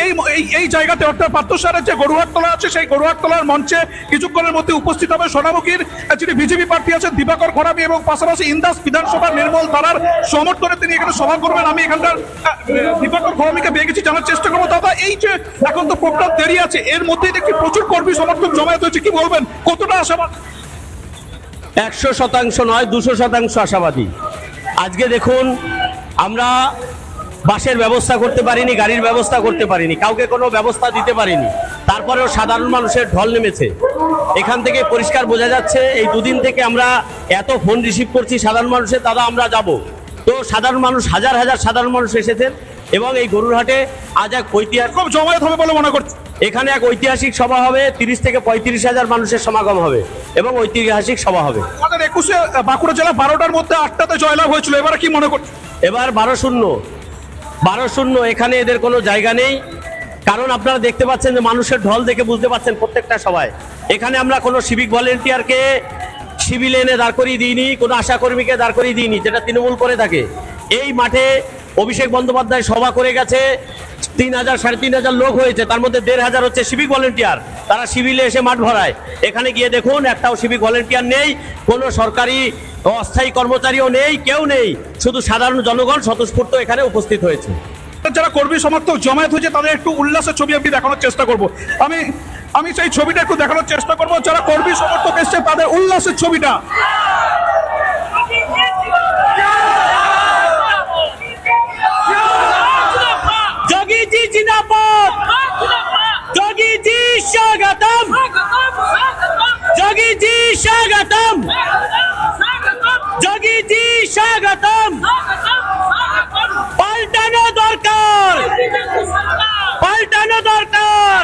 এই এই জায়গাতে অর্থাৎ পাত্রসারের যে গরুহাটতলা আছে সেই গরুহাটতলার মঞ্চে কিছুক্ষণের মধ্যে উপস্থিত হবে সোনামুখীর যিনি বিজেপি প্রার্থী আছেন দিবাকর ঘরামি এবং পাশাপাশি ইন্দাস বিধানসভা নির্মল ধারার সমর্থনে তিনি এখানে সভা করবেন। আমি এখানকার দিবাকর ঘরামিকে পেয়ে গেছি, জানার চেষ্টা করবো দাদা এই যে এখন তো প্রোগ্রাম দেরি আছে, এর মধ্যেই দেখি প্রচুর কর্মী সমর্থক জমায়েত হয়েছে, কি বলবেন কতটা আশাবাদ? 100% নয়, 200% আশাবাদী। আজকে দেখুন, আমরা বাসের ব্যবস্থা করতে পারিনি, গাড়ির ব্যবস্থা করতে পারিনি, কাউকে কোনো ব্যবস্থা দিতে পারিনি, তারপরেও সাধারণ মানুষের ঢল নেমেছে। এখান থেকে পরিষ্কার বোঝা যাচ্ছে এই দুদিন থেকে আমরা এত ফোন রিসিভ করছি সাধারণ মানুষের, দাদা আমরা যাব। তো সাধারণ মানুষ, হাজার হাজার সাধারণ মানুষ এসেছেন এবং এই গরুরহাটে আজ এক ঐতিহাসিক জমায়েত হবে বলে মনে করছি। এখানে এক ঐতিহাসিক সভা হবে, 30 থেকে 35 হাজার মানুষের সমাগম হবে এবং ঐতিহাসিক সভা হবে। 2021 বাঁকুড়া জেলা 12টার মধ্যে 8টাতে জয়লাভ হয়েছিল, এবারে কি মনে করছে? এবার 12-0 এখানে এদের কোনো জায়গা নেই। কারণ আপনারা দেখতে পাচ্ছেন যে মানুষের ঢল দেখে বুঝতে পাচ্ছেন প্রত্যেকটা সভায় এখানে আমরা কোনো সিভিক ভলেন্টিয়ারকে সিভিল এনে দাঁড় করিয়ে দিইনি, কোনো আশাকর্মীকে দাঁড় করিয়ে দিইনি, যেটা তৃণমূল করে থাকে। এই মাঠে অভিষেক বন্দ্যোপাধ্যায় সভা করে গেছে, 3000 3500 লোক হয়েছে, তার মধ্যে 1500 হচ্ছে সিভিক ভলেন্টিয়ার, তারা সিভিলে এসে মাঠ ভরায়। এখানে গিয়ে দেখুন একটাও সিভিক ভলেন্টিয়ার নেই, কোনো সরকারি অস্থায়ী কর্মচারীও নেই, কেউ নেই, শুধু সাধারণ জনগণ স্বতঃস্ফূর্ত এখানে উপস্থিত হয়েছে। যারা কর্মী সমর্থক জমায়েত হয়েছে তাদের একটু উল্লাসের ছবি আমি দেখানোর চেষ্টা করব। আমি সেই ছবিটা একটু দেখানোর চেষ্টা করব, যারা কর্মী সমর্থক এসছে তাদের উল্লাসের ছবিটা। যোগী জি জিন্দাবাদ, যোগী জি স্বাগতম, যোগী জি স্বাগতম, যোগী জি স্বাগতম। পাল্টানো দরকার, পাল্টানো দরকার।